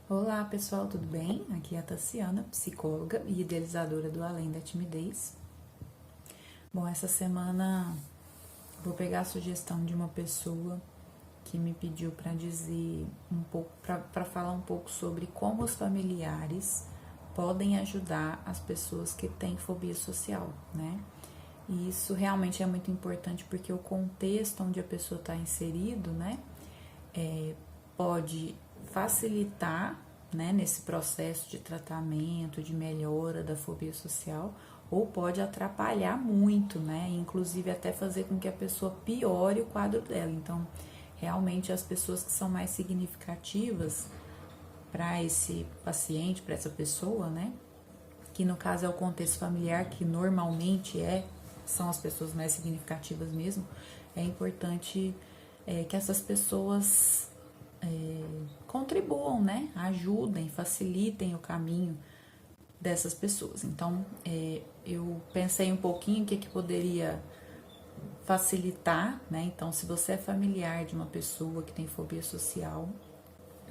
Olá pessoal, tudo bem? Aqui é a Tassiana, psicóloga e idealizadora do Além da Timidez. Bom, essa semana vou pegar a sugestão de uma pessoa que me pediu para dizer um pouco, para falar um pouco sobre como os familiares podem ajudar as pessoas que têm fobia social, né? E isso realmente é muito importante porque o contexto onde a pessoa está inserido, né, pode facilitar, né, nesse processo de tratamento, de melhora da fobia social, ou pode atrapalhar muito, né, inclusive até fazer com que a pessoa piore o quadro dela. Então, realmente as pessoas que são mais significativas para esse paciente, para essa pessoa, né, que no caso é o contexto familiar, que normalmente são as pessoas mais significativas mesmo, é importante que essas pessoas contribuam, né? Ajudem, facilitem o caminho dessas pessoas. Então, eu pensei um pouquinho o que poderia facilitar, né? Então, se você é familiar de uma pessoa que tem fobia social,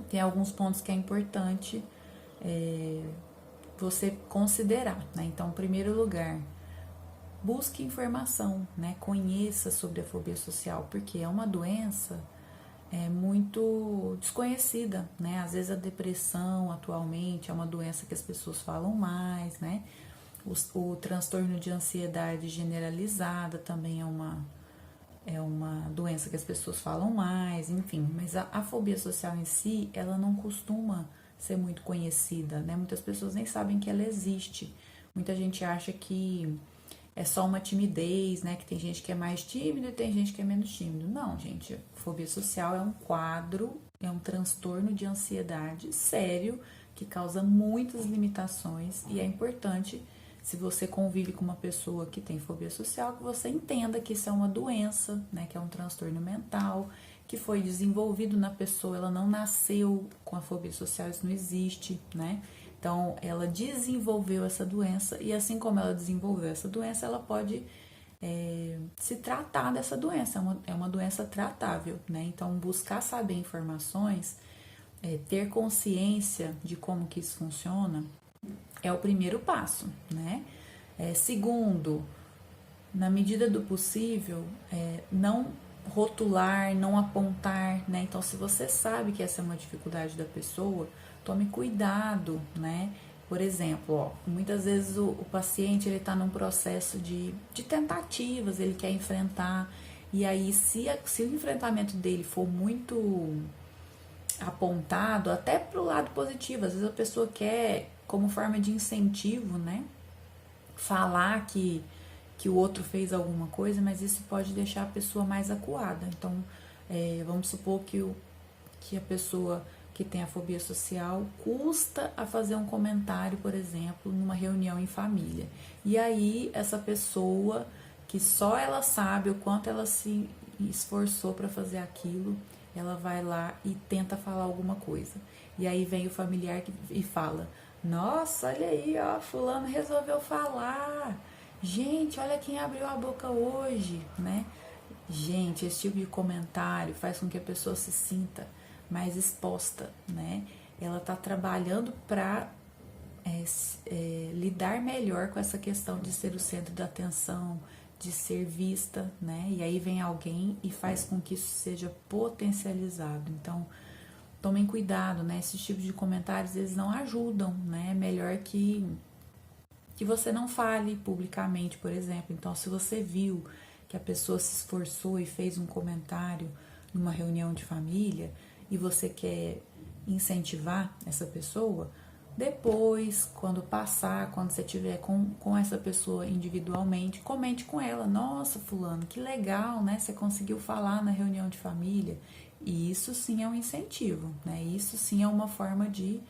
tem alguns pontos que é importante você considerar, né? Então, em primeiro lugar, busque informação, né? Conheça sobre a fobia social, porque é uma doença muito desconhecida, né? Às vezes a depressão atualmente é uma doença que as pessoas falam mais, né? O transtorno de ansiedade generalizada também é uma doença que as pessoas falam mais, enfim. Mas a fobia social em si, ela não costuma ser muito conhecida, né? Muitas pessoas nem sabem que ela existe. Muita gente acha que é só uma timidez, né? Que tem gente que é mais tímido e tem gente que é menos tímido. Não, gente, fobia social é um quadro, é um transtorno de ansiedade sério que causa muitas limitações e é importante, se você convive com uma pessoa que tem fobia social, que você entenda que isso é uma doença, né? Que é um transtorno mental, que foi desenvolvido na pessoa, ela não nasceu com a fobia social, isso não existe, né? Então, ela desenvolveu essa doença e assim como ela desenvolveu essa doença, ela pode se tratar dessa doença. É uma doença tratável, né? Então, buscar saber informações, ter consciência de como que isso funciona, é o primeiro passo, né? Segundo, na medida do possível, não rotular, não apontar, né? Então, se você sabe que essa é uma dificuldade da pessoa, tome cuidado, né? Por exemplo, ó, muitas vezes o paciente ele está num processo de tentativas, ele quer enfrentar, e aí se o enfrentamento dele for muito apontado, até para o lado positivo, às vezes a pessoa quer, como forma de incentivo, né? Falar que o outro fez alguma coisa, mas isso pode deixar a pessoa mais acuada. Então, vamos supor que a pessoa que tem a fobia social custa a fazer um comentário, por exemplo, numa reunião em família. E aí, essa pessoa que só ela sabe o quanto ela se esforçou para fazer aquilo, ela vai lá e tenta falar alguma coisa. E aí vem o familiar e fala: Nossa, olha aí, ó, fulano resolveu falar. Gente, olha quem abriu a boca hoje, né? Gente, esse tipo de comentário faz com que a pessoa se sinta mais exposta, né? Ela tá trabalhando para lidar melhor com essa questão de ser o centro da atenção, de ser vista, né? E aí vem alguém e faz com que isso seja potencializado. Então, tomem cuidado, né? Esses tipos de comentários, eles não ajudam, né? É melhor que você não fale publicamente, por exemplo. Então, se você viu que a pessoa se esforçou e fez um comentário numa reunião de família e você quer incentivar essa pessoa, depois, quando passar, quando você tiver com essa pessoa individualmente, comente com ela: Nossa, fulano, que legal, né? Você conseguiu falar na reunião de família. E isso sim é um incentivo, né? Isso sim é uma forma de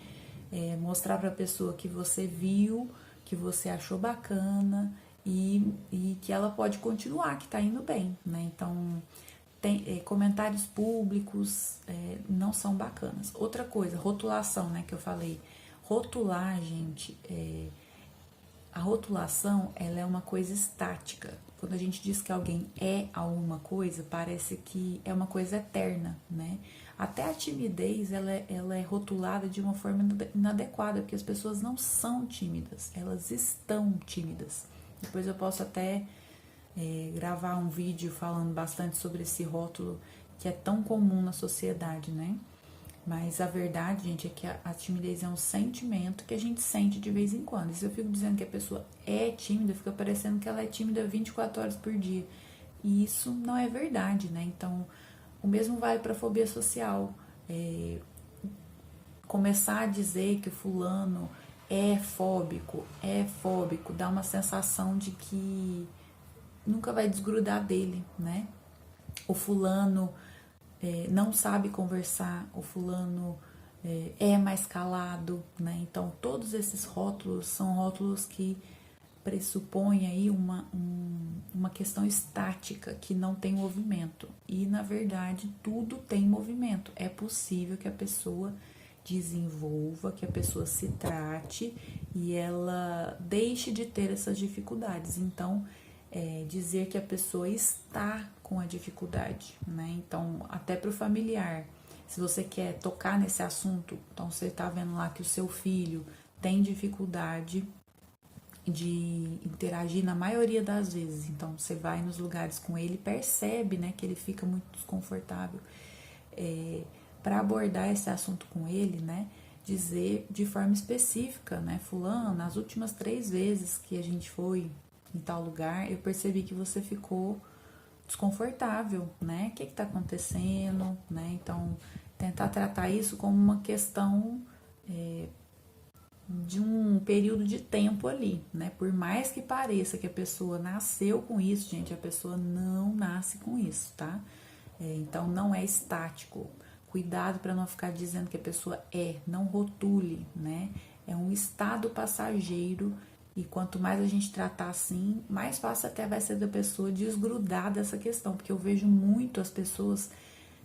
mostrar para a pessoa que você viu, que você achou bacana e que ela pode continuar, que está indo bem, né? Então, comentários públicos não são bacanas. Outra coisa, rotulação, né, que eu falei. Rotular, gente, a rotulação, ela é uma coisa estática. Quando a gente diz que alguém é alguma coisa, parece que é uma coisa eterna, né? Até a timidez, ela é rotulada de uma forma inadequada, porque as pessoas não são tímidas, elas estão tímidas. Depois eu posso até gravar um vídeo falando bastante sobre esse rótulo que é tão comum na sociedade, né? Mas a verdade, gente, é que a timidez é um sentimento que a gente sente de vez em quando. E se eu fico dizendo que a pessoa é tímida, fica parecendo que ela é tímida 24 horas por dia. E isso não é verdade, né? Então, o mesmo vale para a fobia social. Começar a dizer que o fulano é fóbico, dá uma sensação de que nunca vai desgrudar dele, né? O fulano não sabe conversar, o fulano é mais calado, né? Então, todos esses rótulos são rótulos que pressupõem aí uma questão estática, que não tem movimento. E, na verdade, tudo tem movimento. É possível que a pessoa desenvolva, que a pessoa se trate e ela deixe de ter essas dificuldades. Então, dizer que a pessoa está com a dificuldade, né? Então, até para o familiar, se você quer tocar nesse assunto, então você está vendo lá que o seu filho tem dificuldade de interagir na maioria das vezes, então você vai nos lugares com ele, percebe, né, que ele fica muito desconfortável, para abordar esse assunto com ele, né, dizer de forma específica, né, fulano, nas últimas 3 vezes que a gente foi em tal lugar, eu percebi que você ficou desconfortável, né? O que está acontecendo, né? Então, tentar tratar isso como uma questão de um período de tempo ali, né? Por mais que pareça que a pessoa nasceu com isso, gente, a pessoa não nasce com isso, tá? Então, não é estático. Cuidado para não ficar dizendo que a pessoa não rotule, né? É um estado passageiro. E quanto mais a gente tratar assim, mais fácil até vai ser da pessoa desgrudar dessa questão. Porque eu vejo muito as pessoas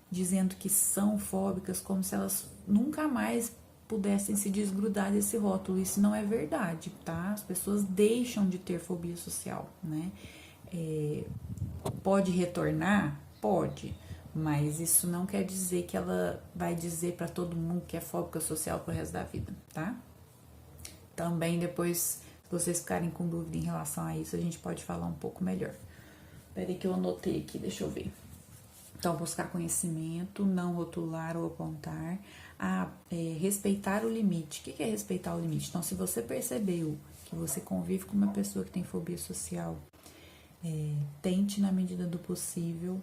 dizendo que são fóbicas como se elas nunca mais pudessem se desgrudar desse rótulo. Isso não é verdade, tá? As pessoas deixam de ter fobia social, né? Pode retornar? Pode. Mas isso não quer dizer que ela vai dizer para todo mundo que é fóbica social pro resto da vida, tá? Também depois, se vocês ficarem com dúvida em relação a isso, a gente pode falar um pouco melhor. Peraí que eu anotei aqui, deixa eu ver. Então, buscar conhecimento, não rotular ou apontar. Respeitar o limite. O que é respeitar o limite? Então, se você percebeu que você convive com uma pessoa que tem fobia social, tente, na medida do possível,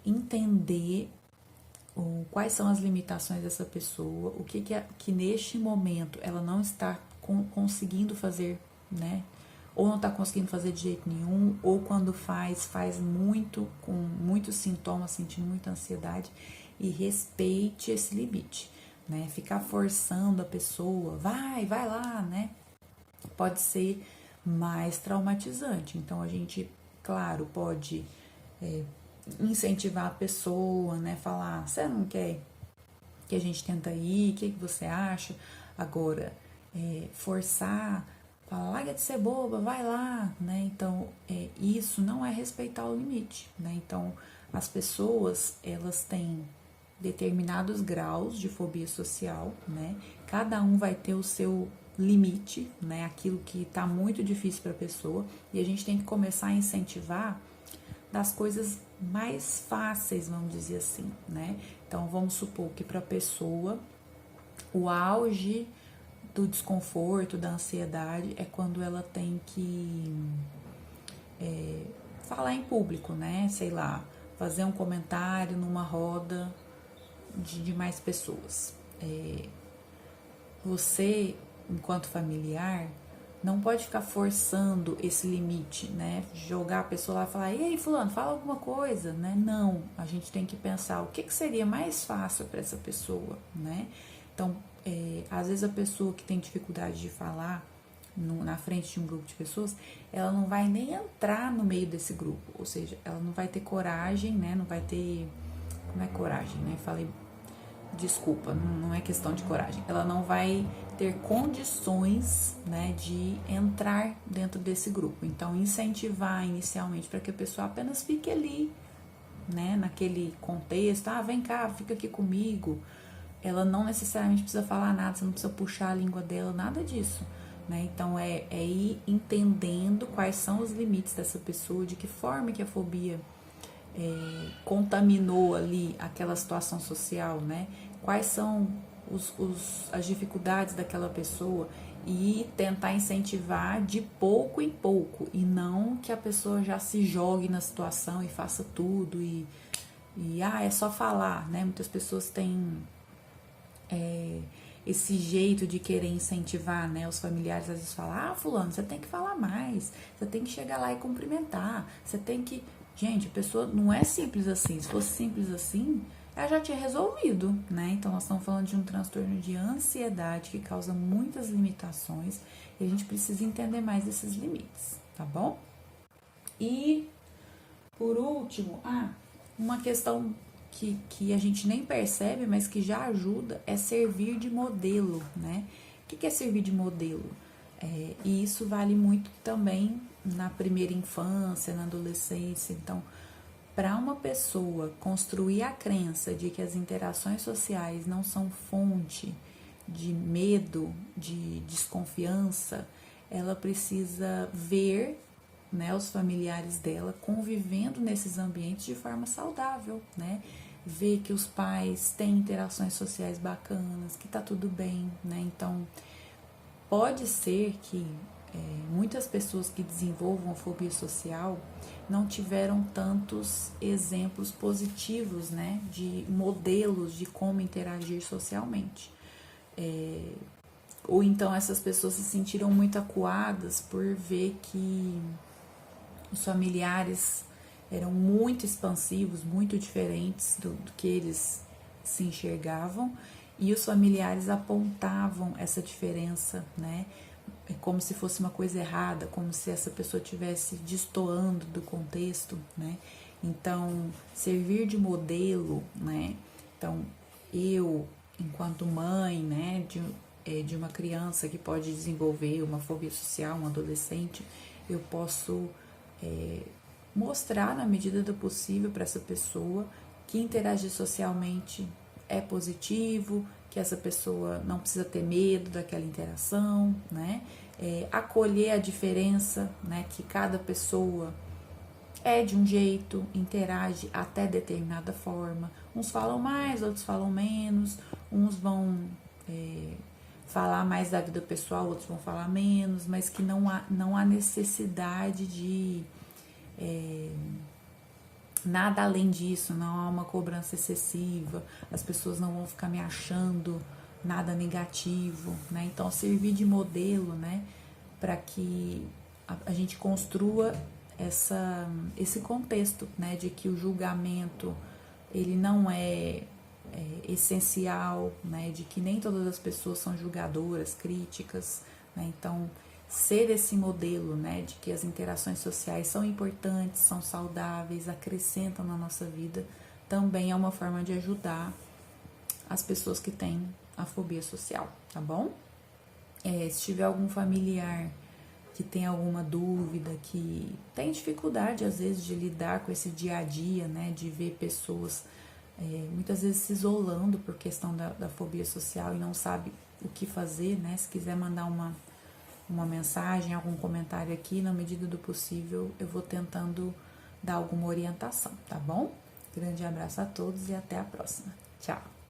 entender quais são as limitações dessa pessoa, o que neste momento ela não está conseguindo fazer, né? Ou não está conseguindo fazer de jeito nenhum, ou quando faz muito, com muitos sintomas, sentindo muita ansiedade, e respeite esse limite, né? Ficar forçando a pessoa, vai lá, né? Pode ser mais traumatizante. Então, a gente, claro, pode incentivar a pessoa, né? Falar, você não quer que a gente tenta ir? O que você acha? Agora, forçar, falar, larga de ser boba, vai lá, né? Então, isso não é respeitar o limite, né? Então, as pessoas, elas têm determinados graus de fobia social, né? Cada um vai ter o seu limite, né? Aquilo que tá muito difícil para a pessoa, e a gente tem que começar a incentivar das coisas mais fáceis, vamos dizer assim, né? Então, vamos supor que para a pessoa o auge do desconforto, da ansiedade, é quando ela tem que falar em público, né? Sei lá, fazer um comentário numa roda de mais pessoas. Você, enquanto familiar, não pode ficar forçando esse limite, né? Jogar a pessoa lá e falar, e aí, fulano, fala alguma coisa, né? Não, a gente tem que pensar o que seria mais fácil para essa pessoa, né? Então, às vezes a pessoa que tem dificuldade de falar na frente de um grupo de pessoas, ela não vai nem entrar no meio desse grupo, ou seja, ela não vai ter coragem, né? Não vai ter, não é coragem, né? Falei, desculpa, não é questão de coragem. Ela não vai ter condições, né, de entrar dentro desse grupo. Então, incentivar inicialmente para que a pessoa apenas fique ali, né, naquele contexto, vem cá, fica aqui comigo, ela não necessariamente precisa falar nada, você não precisa puxar a língua dela, nada disso, né? Então é ir entendendo quais são os limites dessa pessoa, de que forma que a fobia contaminou ali aquela situação social, né? Quais são as dificuldades daquela pessoa e tentar incentivar de pouco em pouco e não que a pessoa já se jogue na situação e faça tudo e é só falar, né? Muitas pessoas têm esse jeito de querer incentivar, né? Os familiares às vezes falam, fulano, você tem que falar mais, você tem que chegar lá e cumprimentar, você tem que... Gente, a pessoa não é simples assim. Se fosse simples assim, ela já tinha resolvido, né? Então, nós estamos falando de um transtorno de ansiedade que causa muitas limitações e a gente precisa entender mais esses limites, tá bom? E, por último, uma questão que a gente nem percebe, mas que já ajuda, é servir de modelo, né? O que é servir de modelo? E isso vale muito também na primeira infância, na adolescência. Então, para uma pessoa construir a crença de que as interações sociais não são fonte de medo, de desconfiança, ela precisa ver, né, os familiares dela convivendo nesses ambientes de forma saudável, né? Ver que os pais têm interações sociais bacanas, que tá tudo bem, né? Então, pode ser que muitas pessoas que desenvolvam fobia social não tiveram tantos exemplos positivos, né, de modelos de como interagir socialmente. Ou então essas pessoas se sentiram muito acuadas por ver que os familiares eram muito expansivos, muito diferentes do que eles se enxergavam, e os familiares apontavam essa diferença, né? Como se fosse uma coisa errada, como se essa pessoa estivesse destoando do contexto, né? Então, servir de modelo, né? Então, eu, enquanto mãe, né, de uma criança que pode desenvolver uma fobia social, um adolescente, eu posso mostrar na medida do possível para essa pessoa que interagir socialmente é positivo, que essa pessoa não precisa ter medo daquela interação, né? Acolher a diferença, né? Que cada pessoa é de um jeito, interage até determinada forma. Uns falam mais, outros falam menos, uns vão falar mais da vida pessoal, outros vão falar menos, mas que não há necessidade de nada além disso, não há uma cobrança excessiva, as pessoas não vão ficar me achando nada negativo, né? Então, servir de modelo, né, para que a gente construa esse contexto, né, de que o julgamento ele não é essencial, né, de que nem todas as pessoas são julgadoras, críticas, né? Então, ser esse modelo, né, de que as interações sociais são importantes, são saudáveis, acrescentam na nossa vida, também é uma forma de ajudar as pessoas que têm a fobia social, tá bom? Se tiver algum familiar que tem alguma dúvida, que tem dificuldade às vezes de lidar com esse dia a dia, né, de ver pessoas muitas vezes se isolando por questão da fobia social e não sabe o que fazer, né, se quiser mandar uma mensagem, algum comentário aqui, na medida do possível, eu vou tentando dar alguma orientação, tá bom? Grande abraço a todos e até a próxima. Tchau!